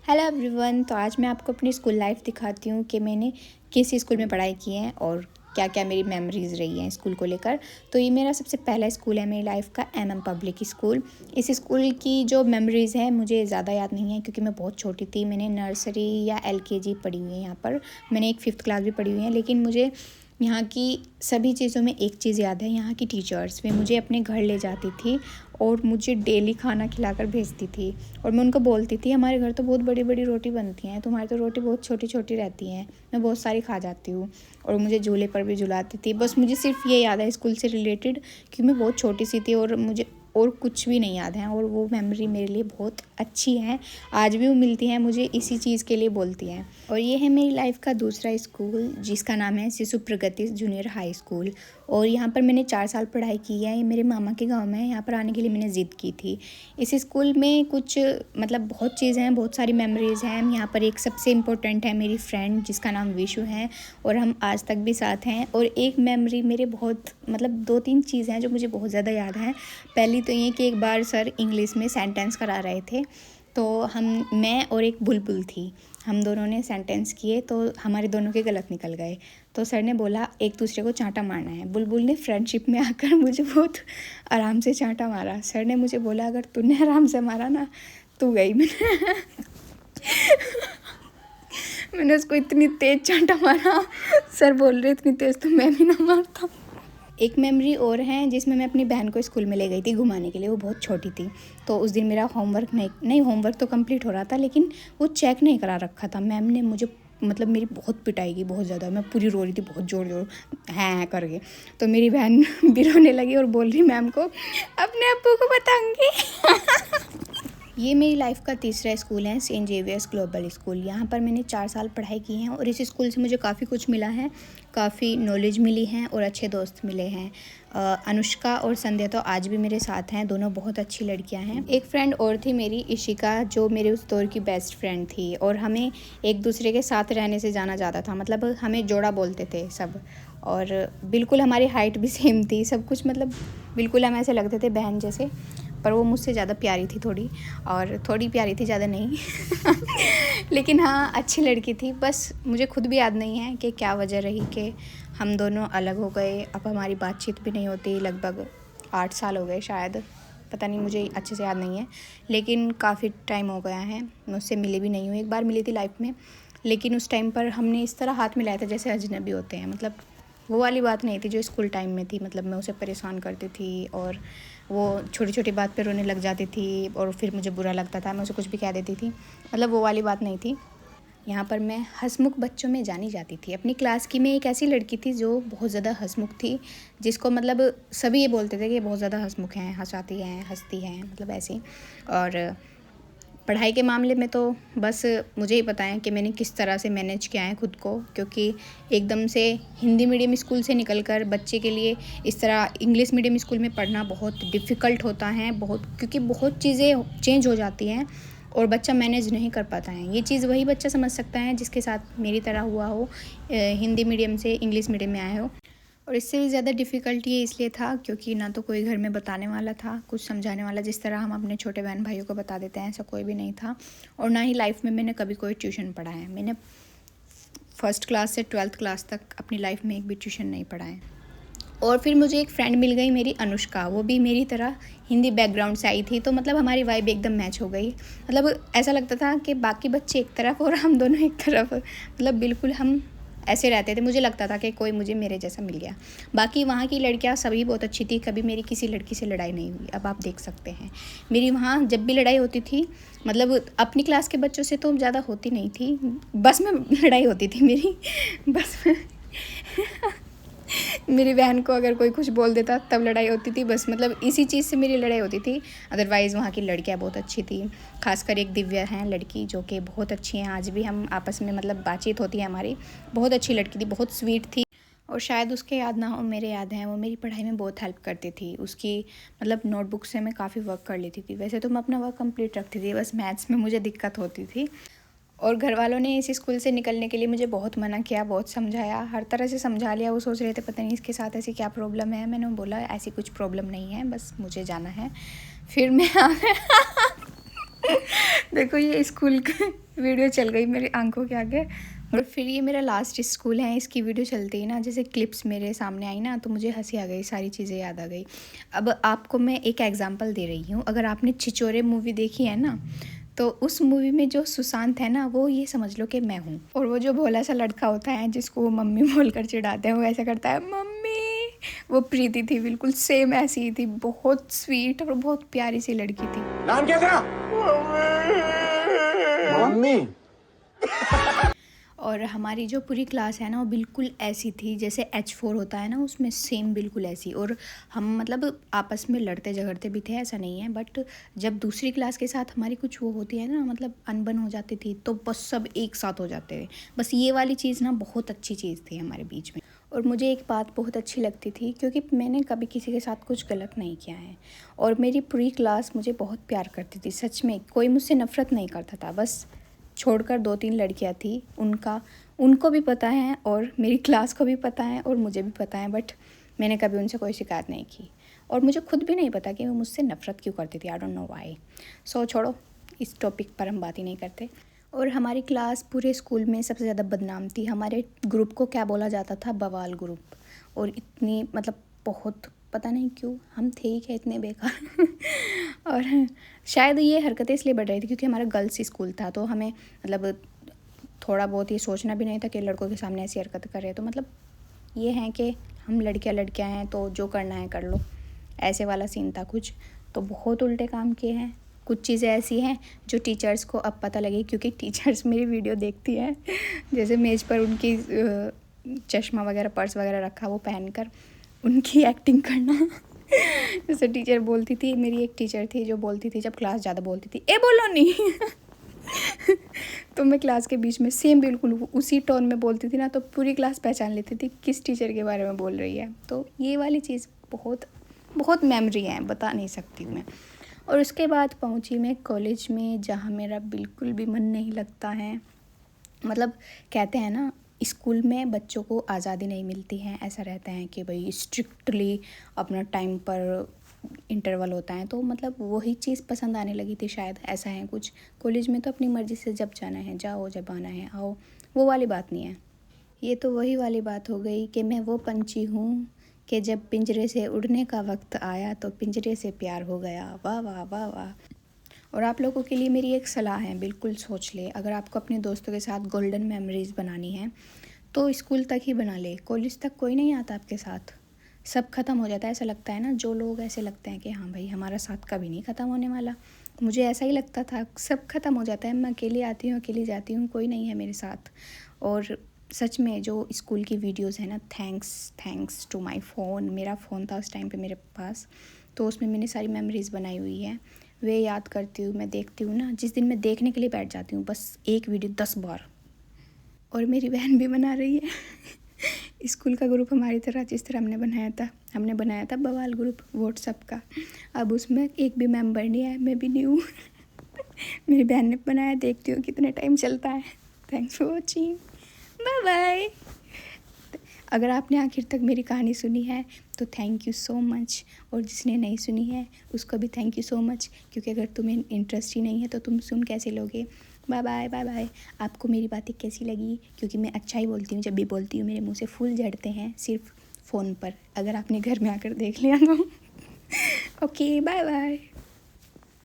Hello everyone. तो आज मैं आपको अपनी स्कूल लाइफ दिखाती हूँ कि मैंने किस स्कूल में पढ़ाई की है और क्या क्या मेरी मेमोरीज़ रही हैं स्कूल को लेकर। तो ये मेरा सबसे पहला स्कूल है मेरी लाइफ का, MM पब्लिक स्कूल। इस स्कूल की जो मेमोरीज़ हैं मुझे ज़्यादा याद नहीं है क्योंकि मैं बहुत छोटी थी। मैंने नर्सरी या LKG पढ़ी हुई है यहाँ पर। मैंने एक 5th क्लास भी पढ़ी हुई है। लेकिन मुझे यहाँ की सभी चीज़ों में एक चीज़ याद है, यहाँ की टीचर्स। वे मुझे अपने घर ले जाती थी और मुझे डेली खाना खिलाकर भेजती थी। और मैं उनको बोलती थी हमारे घर तो बहुत बड़ी बड़ी रोटी बनती हैं, तुम्हारी तो रोटी बहुत छोटी छोटी रहती हैं, मैं बहुत सारी खा जाती हूँ। और मुझे झूले पर भी झुलाती थी। बस मुझे सिर्फ ये याद है स्कूल से रिलेटेड कि मैं बहुत छोटी सी थी और मुझे और कुछ भी नहीं याद है। और वो मेमोरी मेरे लिए बहुत अच्छी है, आज भी वो मिलती हैं मुझे, इसी चीज़ के लिए बोलती हैं। और ये है मेरी लाइफ का दूसरा स्कूल जिसका नाम है शिशु प्रगति जूनियर हाई स्कूल। और यहाँ पर मैंने 4 साल पढ़ाई की है। ये मेरे मामा के गांव में है। यहाँ पर आने के लिए मैंने ज़िद की थी। इस स्कूल में कुछ बहुत चीज़ें हैं, बहुत सारी मेमोरीज़ हैं। यहाँ पर एक सबसे इम्पोर्टेंट है मेरी फ्रेंड जिसका नाम विशु है और हम आज तक भी साथ हैं। और एक मेमोरी मेरे बहुत 2-3 चीज़ें हैं जो मुझे बहुत ज़्यादा याद हैं। पहली तो ये कि एक बार सर इंग्लिश में सेंटेंस करा रहे थे, तो मैं और एक बुलबुल थी, हम दोनों ने सेंटेंस किए तो हमारे दोनों के गलत निकल गए। तो सर ने बोला एक दूसरे को चांटा मारना है। बुलबुल ने फ्रेंडशिप में आकर मुझे बहुत आराम से चांटा मारा। सर ने मुझे बोला अगर तूने आराम से मारा ना तू गई। मैंने उसको इतनी तेज चांटा मारा, सर बोल रहे इतनी तेज तो मैं भी ना मारता। एक मेमोरी और है जिसमें मैं अपनी बहन को स्कूल में ले गई थी घुमाने के लिए। वो बहुत छोटी थी तो उस दिन मेरा होमवर्क नहीं होमवर्क तो कंप्लीट हो रहा था लेकिन वो चेक नहीं करा रखा था। मैम ने मुझे मेरी बहुत पिटाई की, बहुत ज़्यादा। मैं पूरी रो रही थी बहुत ज़ोर हैं करके। तो मेरी बहन भी रोने लगी और बोल रही मैम को अपने अब्बू को बताऊंगी। ये मेरी लाइफ का तीसरा स्कूल है, सेंट जेवियर्स ग्लोबल स्कूल। यहाँ पर मैंने 4 साल पढ़ाई की है और इस स्कूल से मुझे काफ़ी कुछ मिला है, काफ़ी नॉलेज मिली है और अच्छे दोस्त मिले हैं। अनुष्का और संध्या तो आज भी मेरे साथ हैं, दोनों बहुत अच्छी लड़कियां हैं। एक फ्रेंड और थी मेरी, इशिका, जो मेरे उस दौर की बेस्ट फ्रेंड थी। और हमें एक दूसरे के साथ रहने से जाना जाता था, हमें जोड़ा बोलते थे सब। और बिल्कुल हमारी हाइट भी सेम थी, सब कुछ बिल्कुल हम ऐसे लगते थे बहन जैसे। पर वो मुझसे ज़्यादा प्यारी थी थोड़ी प्यारी थी, ज़्यादा नहीं। लेकिन हाँ अच्छी लड़की थी। बस मुझे खुद भी याद नहीं है कि क्या वजह रही कि हम दोनों अलग हो गए। अब हमारी बातचीत भी नहीं होती, लगभग 8 साल हो गए शायद, पता नहीं, मुझे अच्छे से याद नहीं है। लेकिन काफ़ी टाइम हो गया है, मैं उससे मिली भी नहीं हूँ। एक बार मिली थी लाइफ में, लेकिन उस टाइम पर हमने इस तरह हाथ मिलाया था जैसे अजनबी होते हैं। वो वाली बात नहीं थी जो स्कूल टाइम में थी। मैं उसे परेशान करती थी और वो छोटी छोटी बात पे रोने लग जाती थी और फिर मुझे बुरा लगता था, मैं उसे कुछ भी कह देती थी। वो वाली बात नहीं थी। यहाँ पर मैं हंसमुख बच्चों में जानी जाती थी। अपनी क्लास की मैं एक ऐसी लड़की थी जो बहुत ज़्यादा हंसमुख थी, जिसको सभी ये बोलते थे कि ये बहुत ज़्यादा हंसमुख हैं, हंसाती हैं, हंसती हैं, ऐसी। और पढ़ाई के मामले में तो बस मुझे ही पता है कि मैंने किस तरह से मैनेज किया है खुद को, क्योंकि एकदम से हिंदी मीडियम स्कूल से निकलकर बच्चे के लिए इस तरह इंग्लिश मीडियम स्कूल में पढ़ना बहुत डिफ़िकल्ट होता है, क्योंकि बहुत चीज़ें चेंज हो जाती हैं और बच्चा मैनेज नहीं कर पाता है। ये चीज़ वही बच्चा समझ सकता है जिसके साथ मेरी तरह हुआ हो, हिंदी मीडियम से इंग्लिश मीडियम में आया हो। और इससे भी ज़्यादा डिफ़िकल्ट ये इसलिए था क्योंकि ना तो कोई घर में बताने वाला था, कुछ समझाने वाला, जिस तरह हम अपने छोटे बहन भाइयों को बता देते हैं, ऐसा कोई भी नहीं था। और ना ही लाइफ में मैंने कभी कोई ट्यूशन पढ़ा है। मैंने 1st क्लास से 12th क्लास तक अपनी लाइफ में एक भी ट्यूशन नहीं पढ़ा है। और फिर मुझे एक फ्रेंड मिल गई मेरी, अनुष्का। वो भी मेरी तरह हिंदी बैकग्राउंड से आई थी, तो हमारी वाइब एकदम मैच हो गई। ऐसा लगता था कि बाकी बच्चे एक तरफ और हम दोनों एक तरफ, बिल्कुल हम ऐसे रहते थे। मुझे लगता था कि कोई मुझे मेरे जैसा मिल गया। बाकी वहाँ की लड़कियाँ सभी बहुत अच्छी थी, कभी मेरी किसी लड़की से लड़ाई नहीं हुई। अब आप देख सकते हैं मेरी वहाँ जब भी लड़ाई होती थी, अपनी क्लास के बच्चों से तो ज़्यादा होती नहीं थी, बस में लड़ाई होती थी मेरी, बस में। मेरी बहन को अगर कोई कुछ बोल देता तब लड़ाई होती थी, बस इसी चीज़ से मेरी लड़ाई होती थी। अदरवाइज़ वहाँ की लड़कियाँ बहुत अच्छी थी, खासकर एक दिव्या हैं लड़की जो कि बहुत अच्छी हैं। आज भी हम आपस में बातचीत होती है हमारी। बहुत अच्छी लड़की थी, बहुत स्वीट थी। और शायद उसके याद ना हो, मेरे याद हैं। वो मेरी पढ़ाई में बहुत हेल्प करती थी। उसकी नोटबुक से मैं काफ़ी वर्क कर लेती थी। वैसे तो मैं अपना वर्क कंप्लीट रखती थी, बस मैथ्स में मुझे दिक्कत होती थी। और घर वालों ने इस स्कूल से निकलने के लिए मुझे बहुत मना किया, बहुत समझाया, हर तरह से समझा लिया। वो सोच रहे थे पता नहीं इसके साथ ऐसी क्या प्रॉब्लम है। मैंने बोला ऐसी कुछ प्रॉब्लम नहीं है, बस मुझे जाना है। फिर मैं देखो ये स्कूल की वीडियो चल गई मेरी आंखों के आगे। और फिर ये मेरा लास्ट स्कूल है, इसकी वीडियो चलती है ना, जैसे क्लिप्स मेरे सामने आई ना तो मुझे हंसी आ गई, सारी चीज़ें याद आ गई। अब आपको मैं एक एग्जांपल दे रही हूँ। अगर आपने छिछोरे मूवी देखी है ना, तो उस मूवी में जो सुशांत है ना, वो ये समझ लो कि मैं हूँ। और वो जो भोला सा लड़का होता है जिसको वो मम्मी बोलकर चिढ़ाते हैं, वो ऐसा करता है मम्मी। वो प्रीति थी, बिल्कुल सेम ऐसी ही थी, बहुत स्वीट और बहुत प्यारी सी लड़की थी। नाम क्या तेरा? मम्मी। और हमारी जो पूरी क्लास है ना, वो बिल्कुल ऐसी थी जैसे H4 होता है ना, उसमें सेम बिल्कुल ऐसी। और हम मतलब आपस में लड़ते झगड़ते भी थे, ऐसा नहीं है, बट जब दूसरी क्लास के साथ हमारी कुछ वो होती है ना, मतलब अनबन हो जाती थी, तो बस सब एक साथ हो जाते थे। बस ये वाली चीज़ ना बहुत अच्छी चीज़ थी हमारे बीच में। और मुझे एक बात बहुत अच्छी लगती थी, क्योंकि मैंने कभी किसी के साथ कुछ गलत नहीं किया है, और मेरी पूरी क्लास मुझे बहुत प्यार करती थी। सच में कोई मुझसे नफ़रत नहीं करता था, बस छोड़कर 2-3 लड़कियां थी, उनको भी पता है और मेरी क्लास को भी पता है और मुझे भी पता है, बट मैंने कभी उनसे कोई शिकायत नहीं की। और मुझे खुद भी नहीं पता कि वो मुझसे नफ़रत क्यों करती थी, आई डोंट नो व्हाई। सो छोड़ो, इस टॉपिक पर हम बात ही नहीं करते। और हमारी क्लास पूरे स्कूल में सबसे ज़्यादा बदनाम थी। हमारे ग्रुप को क्या बोला जाता था, बवाल ग्रुप। और इतनी मतलब बहुत पता नहीं क्यों हम थे ही क्या इतने बेकार। और शायद ये हरकतें इसलिए बढ़ रही थी क्योंकि हमारा गर्ल्स स्कूल था, तो हमें मतलब थोड़ा बहुत ये सोचना भी नहीं था कि लड़कों के सामने ऐसी हरकत करें। तो मतलब ये है कि हम लड़कियां हैं तो जो करना है कर लो, ऐसे वाला सीन था कुछ। तो बहुत उल्टे काम किए हैं। कुछ चीज़ें ऐसी हैं जो टीचर्स को अब पता लगी, क्योंकि टीचर्स मेरी वीडियो देखती हैं। जैसे मेज़ पर उनकी चश्मा वगैरह पर्स वगैरह रखा, वो पहनकर उनकी एक्टिंग करना। जैसे टीचर बोलती थी, मेरी एक टीचर थी जो बोलती थी, जब क्लास ज़्यादा बोलती थी, ए बोलो नहीं। तो मैं क्लास के बीच में सेम बिल्कुल उसी टोन में बोलती थी ना, तो पूरी क्लास पहचान लेती थी किस टीचर के बारे में बोल रही है। तो ये वाली चीज़ बहुत बहुत मेमोरी है, बता नहीं सकती मैं। और उसके बाद पहुंची मैं कॉलेज में, जहाँ मेरा बिल्कुल भी मन नहीं लगता है। मतलब कहते हैं ना, स्कूल में बच्चों को आज़ादी नहीं मिलती है, ऐसा रहता है कि भाई स्ट्रिक्टली अपना टाइम पर इंटरवल होता है। तो मतलब वही चीज़ पसंद आने लगी थी शायद, ऐसा है कुछ। कॉलेज में तो अपनी मर्ज़ी से जब जाना है जाओ, जब आना है आओ, वो वाली बात नहीं है। ये तो वही वाली बात हो गई कि मैं वो पंछी हूँ कि जब पिंजरे से उड़ने का वक्त आया तो पिंजरे से प्यार हो गया। वाह वाह वाह वाह। और आप लोगों के लिए मेरी एक सलाह है, बिल्कुल सोच ले, अगर आपको अपने दोस्तों के साथ गोल्डन मेमोरीज़ बनानी है तो स्कूल तक ही बना ले। कॉलेज तक कोई नहीं आता आपके साथ, सब ख़त्म हो जाता है। ऐसा लगता है ना, जो लोग ऐसे लगते हैं कि हाँ भाई हमारा साथ कभी नहीं ख़त्म होने वाला, मुझे ऐसा ही लगता था, सब ख़त्म हो जाता है, मैं अकेली आती हूँ अकेली जाती हूँ, कोई नहीं है मेरे साथ। और सच में जो स्कूल की वीडियोस है ना, थैंक्स टू माय फ़ोन, मेरा फ़ोन था उस टाइम पे मेरे पास, तो उसमें मैंने सारी मेमोरीज़ बनाई हुई है। वे याद करती हूँ, मैं देखती हूँ ना, जिस दिन मैं देखने के लिए बैठ जाती हूँ बस एक वीडियो 10 बार। और मेरी बहन भी बना रही है। स्कूल का ग्रुप हमारी तरह, जिस तरह हमने बनाया था बवाल ग्रुप व्हाट्सएप का, अब उसमें एक भी मेंबर नहीं है, मैं भी नहीं हूँ। मेरी बहन ने बनाया, देखती हूँ कितने टाइम चलता है। Thanks for watching, bye bye. अगर आपने आखिर तक मेरी कहानी सुनी है तो थैंक यू सो मच, और जिसने नहीं सुनी है उसको भी थैंक यू सो मच, क्योंकि अगर तुम्हें इंटरेस्ट ही नहीं है तो तुम सुन कैसे लोगे। Bye bye bye bye. आपको मेरी बातें कैसी लगी, क्योंकि मैं अच्छा ही बोलती हूँ, जब भी बोलती हूँ मेरे मुंह से फूल झड़ते हैं, सिर्फ फ़ोन पर, अगर आपने घर में आकर देख लिया तो। Okay bye bye.